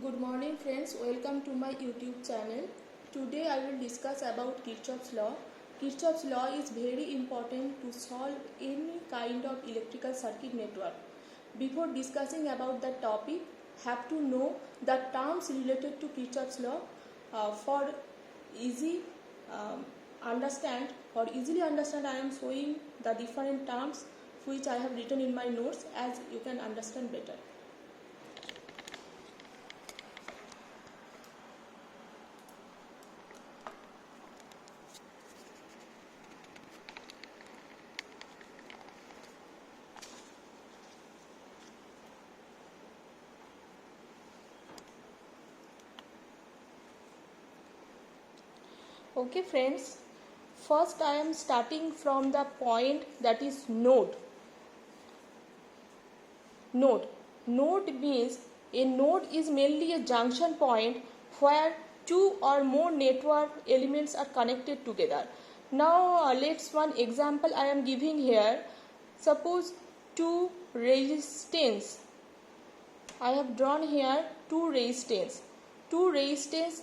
Good morning friends, welcome to my YouTube channel. Today I will discuss about Kirchhoff's law. Kirchhoff's law is very important to solve any kind of electrical circuit network. Before discussing about the topic, have to know the terms related to Kirchhoff's law for easy understand. For easily understand, I am showing the different terms which I have written in my notes as you can understand better. Okay friends, first I am starting from the point that is node. Node means a node is mainly a junction point where two or more network elements are connected together. Now let's one example I am giving here. Suppose two resistance. I have drawn here two resistance. Two resistance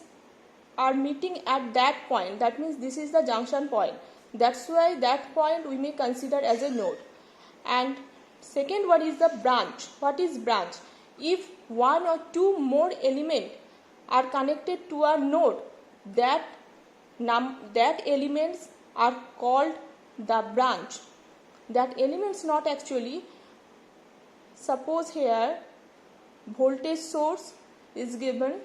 are meeting at that point. That means this is the junction point. That's why that point we may consider as a node. And second one is the branch. What is branch? If one or two more elements are connected to a node, that elements are called the branch. That elements not actually. Suppose here voltage source is given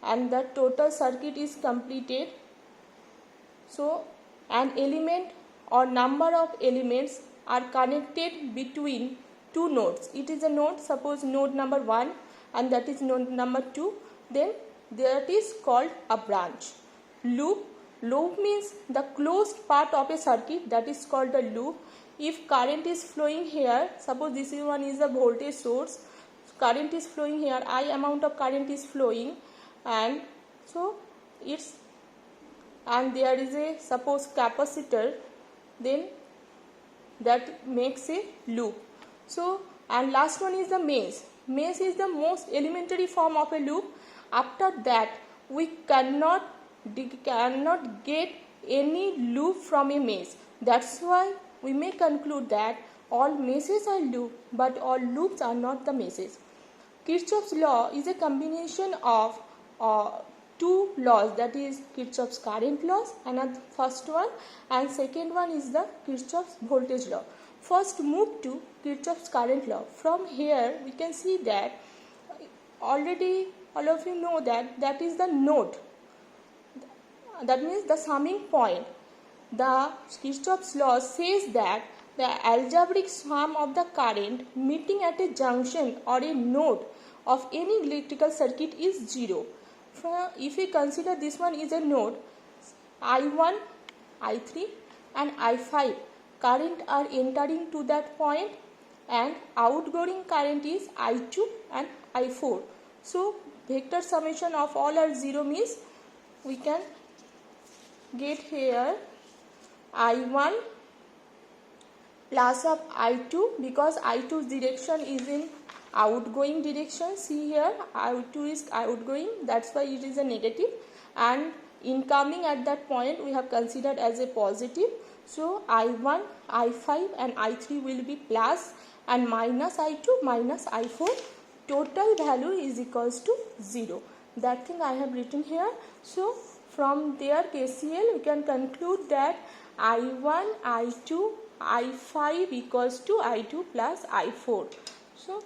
and the total circuit is completed. So an element or number of elements are connected between two nodes. It is a node, suppose node number 1 and that is node number 2, then that is called a branch. Loop means the closed part of a circuit, that is called a loop. If current is flowing here, suppose this one is a voltage source, current is flowing here, I amount of current is flowing, and so it's, and there is a suppose capacitor, then that makes a loop. So and last one is the maze. Maze is the most elementary form of a loop. After that we cannot get any loop from a maze. That's why we may conclude that all mazes are loop, but all loops are not the mazes. Kirchhoff's law is a combination of two laws, that is Kirchhoff's current laws and first one, and second one is the Kirchhoff's voltage law. First move to Kirchhoff's current law. From here we can see that already all of you know that is the node. That means the summing point. The Kirchhoff's law says that the algebraic sum of the current meeting at a junction or a node of any electrical circuit is 0. If we consider this one is a node, I1, I3 and I5 current are entering to that point and outgoing current is I2 and I4. So vector summation of all are 0 means we can get here I1 plus of I2, because I2's direction is in outgoing direction. See here I2 is outgoing, that's why it is a negative, and incoming at that point we have considered as a positive. So I1, I5 and I3 will be plus, and minus I2 minus I4, total value is equals to 0. That thing I have written here. So from there KCL we can conclude that I1, I2, I5 equals to I2 plus I4. So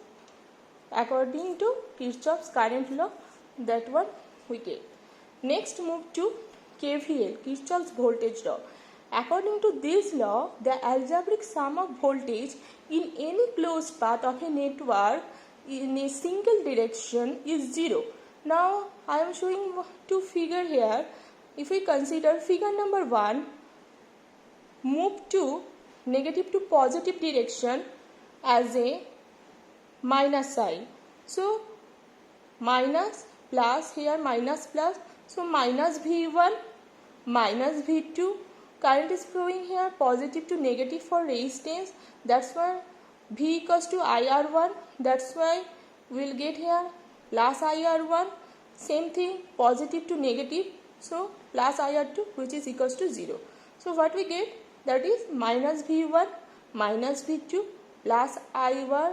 according to Kirchhoff's current law, that one we get. Next move to KVL, Kirchhoff's voltage law. According to this law, the algebraic sum of voltage in any closed path of a network in a single direction is 0. Now I am showing two figures here. If we consider figure number 1, move to negative to positive direction as a minus sign. So minus plus, here minus plus, so minus V1 minus V2, current is flowing here positive to negative for resistance, that's why V equals to IR1, that's why we will get here plus IR1 Same thing, positive to negative, so plus IR2 which is equals to 0. So what we get, that is minus V1 minus V2 plus IR1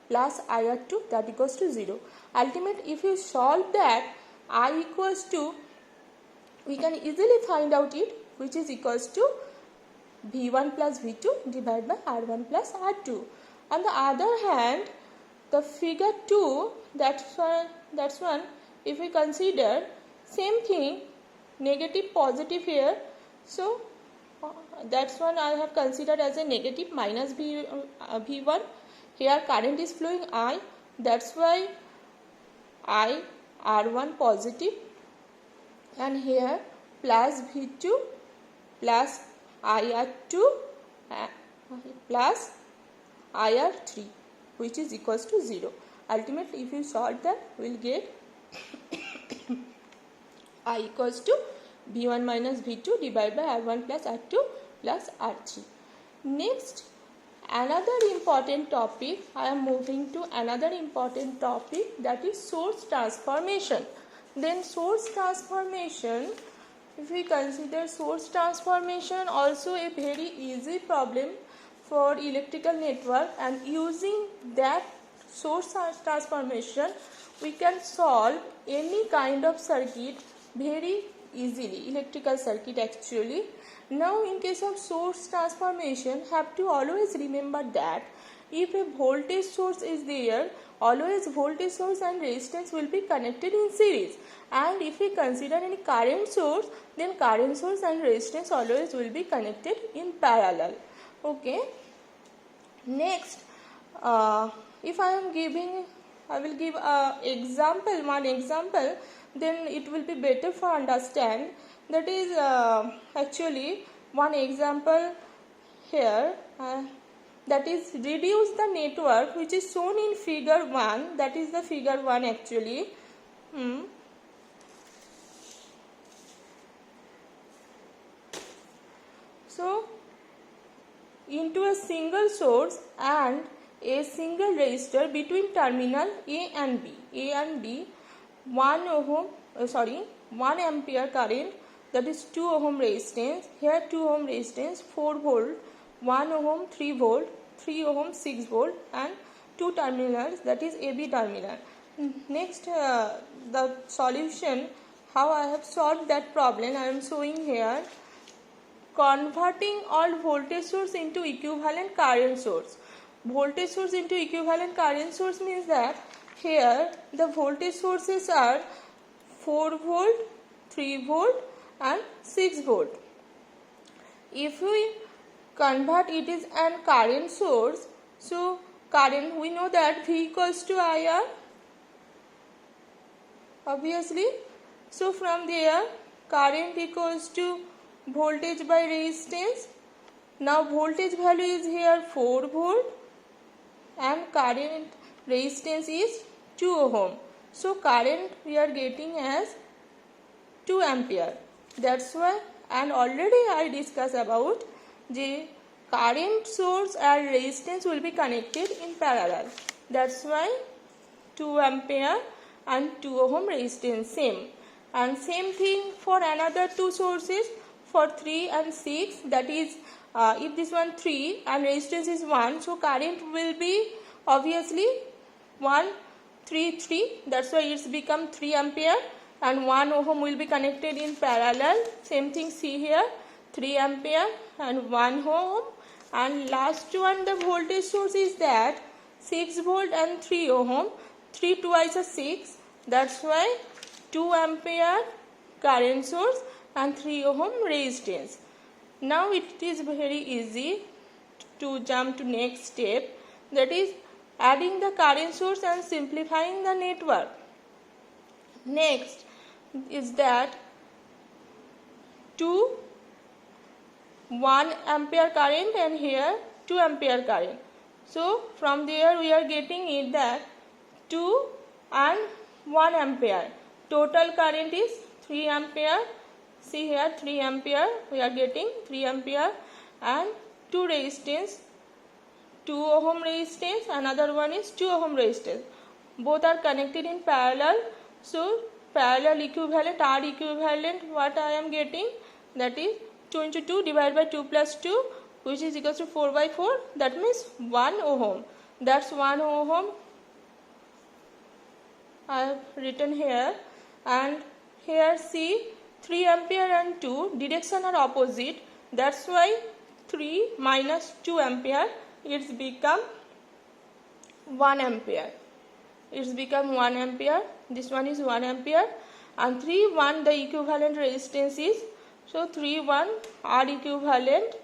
plus IR2, that equals to 0. Ultimately, if you solve that, I equals to, we can easily find out it, which is equals to V1 plus V2 divided by R1 plus R2. On the other hand, the figure 2, that's one, if we consider same thing, negative positive here, so that's one I have considered as a negative minus V1. Here current is flowing I, that's why I R1 positive, and here plus V2 plus IR2 plus IR3 which is equals to 0. Ultimately, if you solve that, we will get I equals to V1 minus V2 divided by R1 plus R2 plus R3. Next, another important topic, I am moving to another important topic, that is source transformation. Then source transformation, if we consider source transformation, also a very easy problem for electrical network, and using that source transformation we can solve any kind of circuit very easily, electrical circuit actually. Now in case of source transformation, have to always remember that if a voltage source is there, always voltage source and resistance will be connected in series, and if we consider any current source, then current source and resistance always will be connected in parallel. Okay. Next, if I will give one example, then it will be better for understand. That is actually one example here, that is reduce the network which is shown in figure 1, that is the figure 1 actually. So into a single source and a single resistor between terminal A and B, 1 ampere current, that is 2 ohm resistance, here 2 ohm resistance, 4 volt, 1 ohm 3 volt, 3 ohm 6 volt, and 2 terminals, that is AB terminal. Next, the solution, how I have solved that problem, I am showing here. Converting all voltage source into equivalent current source. Voltage source into equivalent current source means that here the voltage sources are 4 volt, 3 volt and 6 volt. If we convert it is an current source, so current, we know that V equals to IR, obviously. So from there, current equals to voltage by resistance. Now voltage value is here 4 volt and current resistance is 2 ohm. So current we are getting as 2 ampere. That's why, and already I discussed about the current source and resistance will be connected in parallel. That's why 2 ampere and 2 ohm resistance same. And same thing for another two sources, for 3 and 6, that is if this one 3 and resistance is 1, so current will be obviously 1 3 3, that's why it's become 3 ampere, and 1 ohm will be connected in parallel. Same thing, see here 3 ampere and 1 ohm, and last one the voltage source is that 6 volt and 3 ohm, 3 twice is 6, that's why 2 ampere current source and 3 ohm resistance. Now it is very easy to jump to next step, that is adding the current source and simplifying the network. Next is that 1 ampere current and here 2 ampere current. So from there we are getting it that 2 and 1 ampere. Total current is 3 ampere. See here 3 ampere, we are getting 3 ampere, and 2 resistance, 2 ohm resistance, another one is 2 ohm resistance. Both are connected in parallel So parallel equivalent, R equivalent, what I am getting, that is 2 into 2 divided by 2 plus 2, which is equals to 4 by 4, that means 1 ohm. That's 1 ohm I have written here. And here see, 3 ampere and 2 direction are opposite, that's why 3 minus 2 ampere, it's become 1 ampere. It's become 1 ampere. This one is 1 ampere, and 3 1 the equivalent resistance is, so 3 1 R equivalent,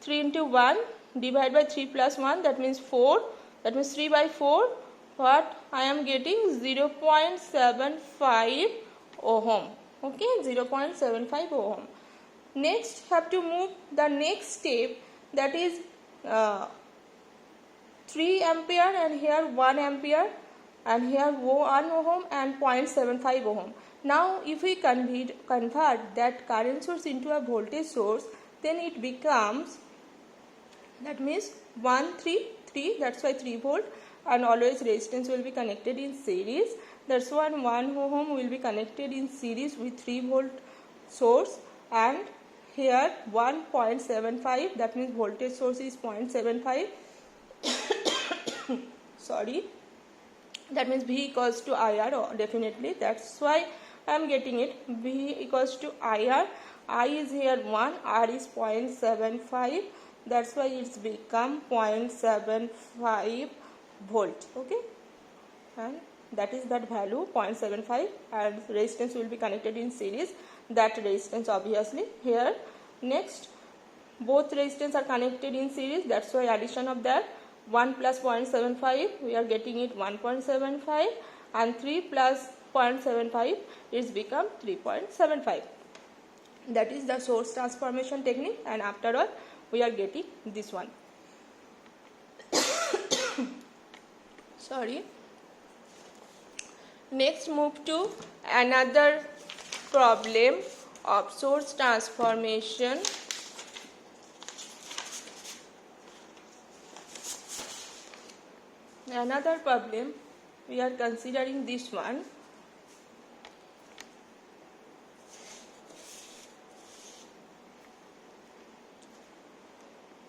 3 into 1 divided by 3 plus 1, that means 4, that means 3 by 4, what I am getting, 0.75 ohm. Okay, 0.75 ohm. Next have to move the next step, that is 3 ampere and here 1 ampere and here 1 ohm and 0.75 ohm. Now if we convert that current source into a voltage source, then it becomes, that means 1 3 3, that's why 3 volt, and always resistance will be connected in series. That's why 1 ohm will be connected in series with 3 volt source, and here 1.75, that means voltage source is 0.75. Sorry, that means V equals to IR, definitely, that's why I am getting it, V equals to IR. I is here 1, R is 0.75, that's why it's become 0.75 volt. Okay, and that is that value 0.75, and resistance will be connected in series, that resistance obviously here. Next, both resistance are connected in series, that's why addition of that 1 plus 0.75, we are getting it 1.75, and 3 plus 0.75 is become 3.75. That is the source transformation technique, and after all we are getting this one. Sorry. Next, move to another problem of source transformation. Another problem, we are considering this one.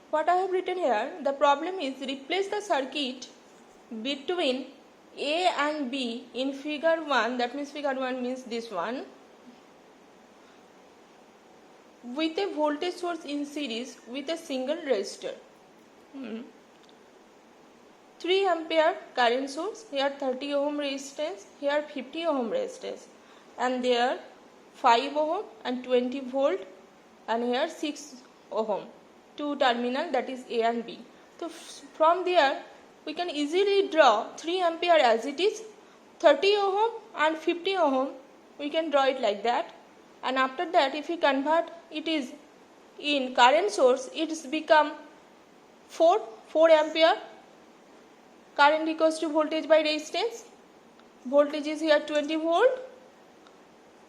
What I have written here, the problem is replace the circuit between A and B in figure 1, that means figure 1 means this one, with a voltage source in series with a single resistor. 3 ampere current source, here 30 ohm resistance, here 50 ohm resistance, and there 5 ohm and 20 volt, and here 6 ohm, two terminal, that is A and B. So from there we can easily draw 3 ampere as it is, 30 ohm and 50 ohm, we can draw it like that, and after that if we convert it is in current source, it is become 4 ampere. Current equals to voltage by resistance. Voltage is here 20 volt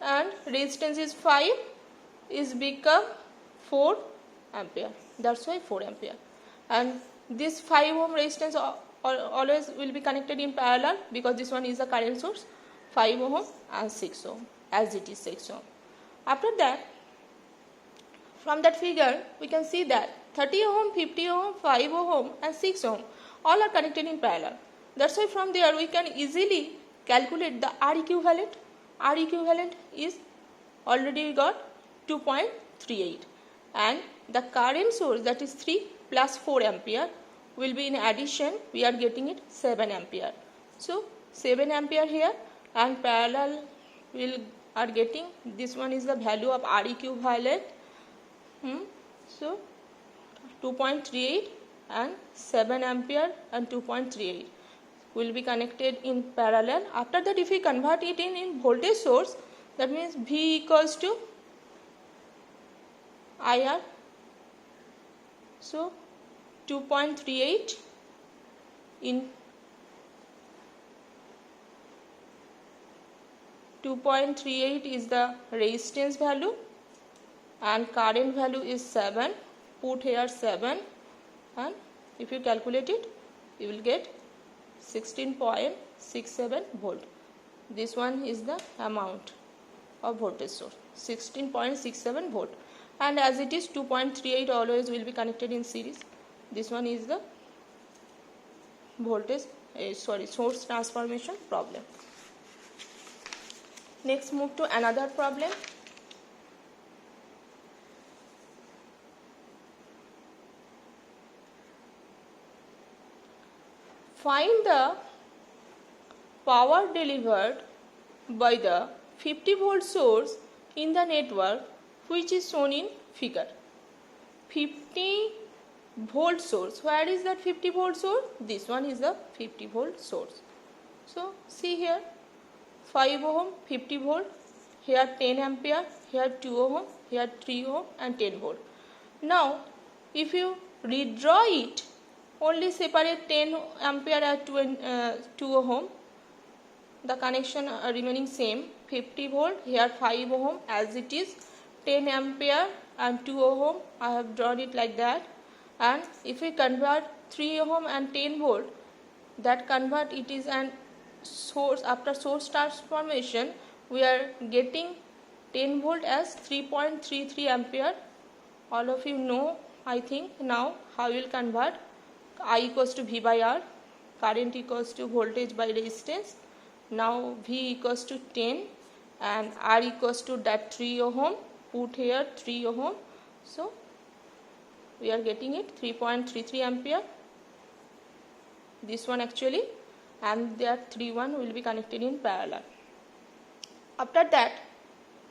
and resistance is 5, is become 4 ampere. That's why 4 ampere. And this 5 ohm resistance always will be connected in parallel, because this one is the current source, 5 ohm and 6 ohm, as it is 6 ohm. After that, from that figure we can see that 30 ohm, 50 ohm, 5 ohm and 6 ohm all are connected in parallel. That's why from there we can easily calculate the R equivalent. R equivalent is already got 2.38, and the current source, that is 3 plus 4 ampere, will be in addition, we are getting it 7 ampere. So 7 ampere here, and parallel we are getting, this one is the value of R equivalent. So 2.38 and 7 ampere and 2.38 will be connected in parallel. After that, if we convert it in voltage source, that means V equals to IR. So 2.38 in 2.38 is the resistance value, and current value is 7. Put here 7, and if you calculate it, you will get 16.67 volt. This one is the amount of voltage source, 16.67 volt, and as it is 2.38 always will be connected in series. This one is the voltage source transformation problem. Next, move to another problem. Find the power delivered by the 50 volt source in the network which is shown in figure. 50 volt source. Where is that 50 volt source? This one is the 50 volt source. So see here, 5 ohm 50 volt, here 10 ampere, here 2 ohm, here 3 ohm and 10 volt. Now if you redraw it, only separate 10 ampere and 2 ohm, the connection remaining same, 50 volt, here 5 ohm as it is, 10 ampere and 2 ohm, I have drawn it like that. And if we convert 3 ohm and 10 volt, that convert it is an source. After source transformation, we are getting 10 volt as 3.33 ampere. All of you know, I think, now how we will convert. I equals to V by R, current equals to voltage by resistance. Now V equals to 10 and R equals to that 3 ohm, put here 3 ohm. So we are getting it 3.33 ampere. This one actually, and there 3 will be connected in parallel. After that,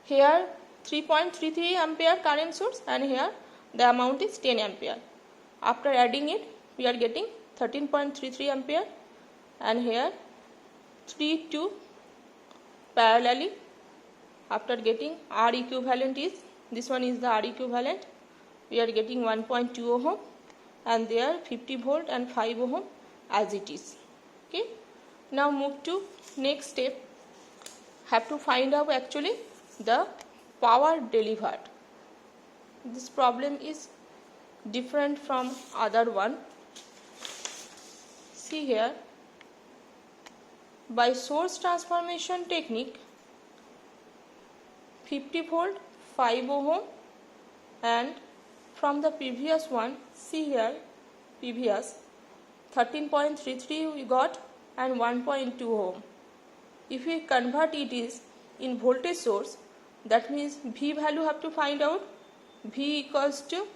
here 3.33 ampere current source and here the amount is 10 ampere. After adding it, we are getting 13.33 ampere and here 3 2 parallelly. After getting R equivalent is, this one is the R equivalent, we are getting 1.2 ohm and there 50 volt and 5 ohm as it is. Okay. Now move to next step. Have to find out actually the power delivered. This problem is different from other one. See here, by source transformation technique, 50 volt, 5 ohm, and from the previous one, see here, previous 13.33 we got and 1.2 ohm. If we convert it is in voltage source, that means V value have to find out. V equals to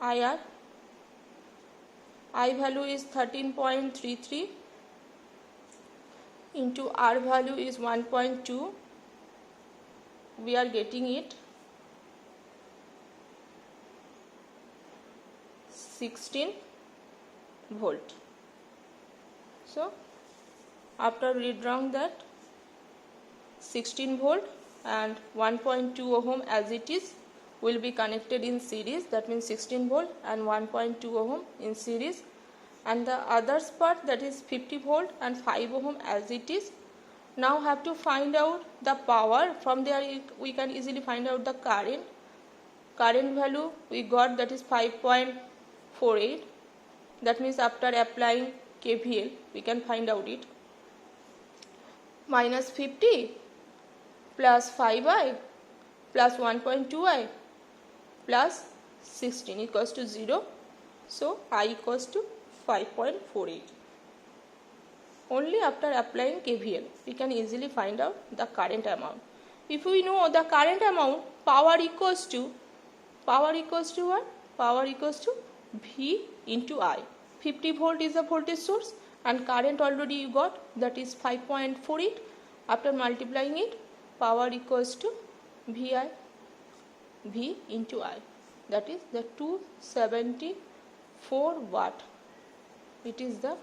IR. I value is 13.33 into R value is 1.2. We are getting it 16 volt. So after redrawing that, 16 volt and 1.2 ohm as it is will be connected in series. That means 16 volt and 1.2 ohm in series, and the others part, that is 50 volt and 5 ohm as it is. Now have to find out the power. From there we can easily find out the current. Current value we got, that is 5.48. That means after applying KVL we can find out it. Minus 50 plus 5i plus 1.2i plus 16 equals to 0. So I equals to 5.48. Only after applying KVL we can easily find out the current amount. If we know the current amount, power equals to what? Power equals to V into I. 50 volt is the voltage source and current already you got, that is 5.48. After multiplying it, power equals to V into I, that is the 274 watt. It is the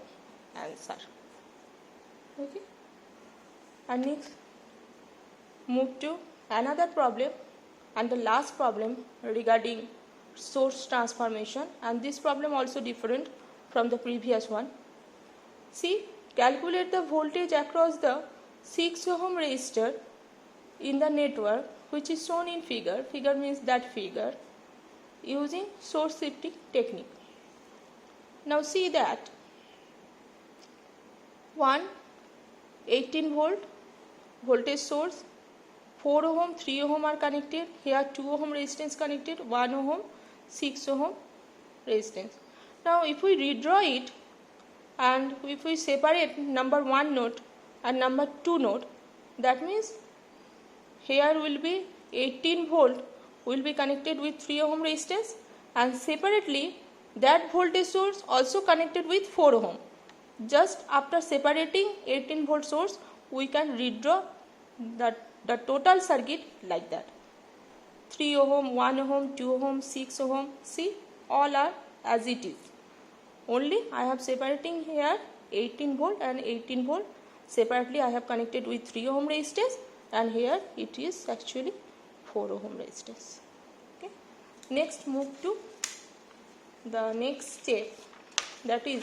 answer. Okay. And next, move to another problem and the last problem regarding source transformation, and this problem also different from the previous one. See, calculate the voltage across the 6 ohm resistor in the network which is shown in figure. Figure means that figure, using source shifting technique. Now see that 1 18 volt voltage source, 4 ohm, 3 ohm are connected. Here 2 ohm resistance connected, 1 ohm, 6 ohm resistance. Now if we redraw it and if we separate number 1 node and number 2 node, that means here will be 18 volt will be connected with 3 ohm resistance, and separately that voltage source also connected with 4 ohm. Just after separating 18 volt source, we can redraw the total circuit like that. 3 ohm, 1 ohm, 2 ohm, 6 ohm. See, all are as it is. Only I have separating here 18 volt and 18 volt. Separately I have connected with 3 ohm resistance, and here it is actually 4 ohm resistance. Okay. Next, move to the next step, that is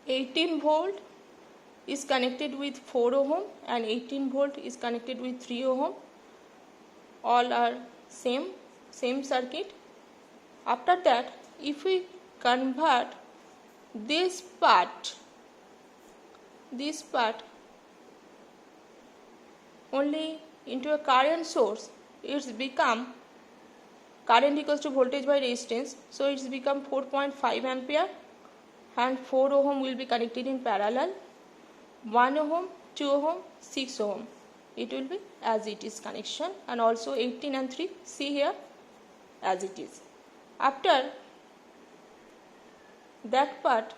(18 volt is connected with 4 ohm and 18 volt is connected with 3 ohm. All are same circuit. After that, if we convert this part only into a current source, it's become current equals to voltage by resistance, so it's become 4.5 ampere, and 4 ohm will be connected in parallel, 1 ohm, 2 ohm, 6 ohm, it will be as it is connection, and also 18 and 3, see here as it is. After that part,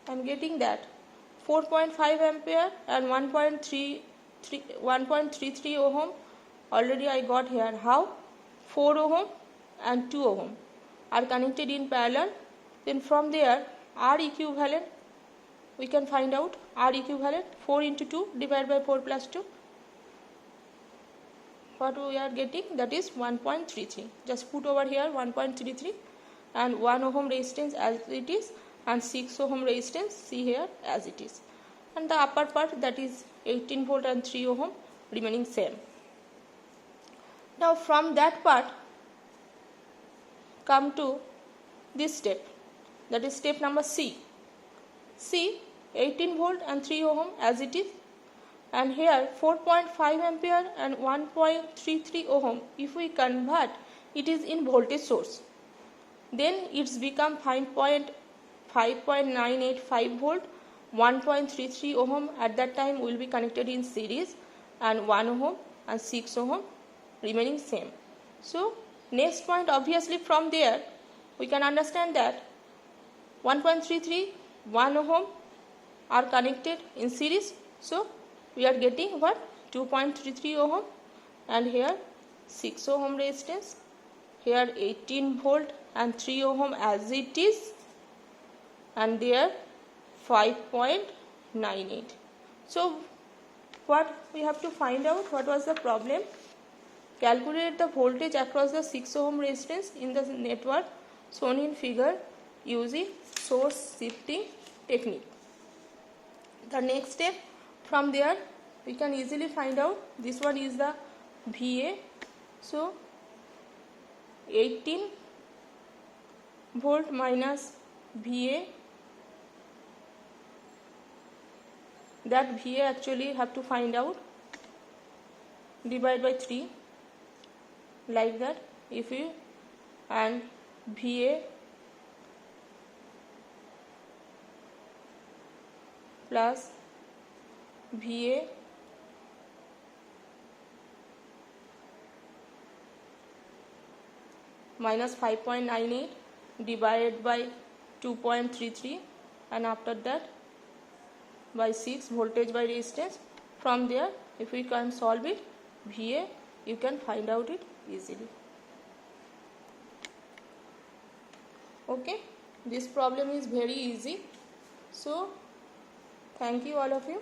I am getting that 4.5 ampere and 1.33 ohm already I got here. How? 4 ohm and 2 ohm are connected in parallel. Then from there R equivalent we can find out. R equivalent 4 into 2 divided by 4 plus 2. What we are getting, that is 1.33. Just put over here 1.33, and 1 ohm resistance as it is, and 6 ohm resistance, see here as it is, and the upper part, that is 18 volt and 3 ohm remaining same. Now from that part come to this step, that is step number C. See, 18 volt and 3 ohm as it is, and here 4.5 ampere and 1.33 ohm, if we convert it is in voltage source, then it's become 5.985 volt. 1.33 ohm at that time will be connected in series, and 1 ohm and 6 ohm remaining same. So next point, obviously from there we can understand that 1.33, 1 ohm are connected in series, so we are getting what, 2.33 ohm, and here 6 ohm resistance, here 18 volt and 3 ohm as it is, and there 5.98. So what we have to find out, what was the problem? Calculate the voltage across the 6 ohm resistance in the network shown in figure using source shifting technique. The next step, from there we can easily find out, this one is the VA. So 18 volt minus VA, that VA actually have to find out, divide by 3 like that. If you, and VA plus VA minus 5.98 divided by 2.33, and after that by 6 voltage by resistance. From there if we can solve it, VA you can find out it easily. Okay, this problem is very easy. So thank you all of you.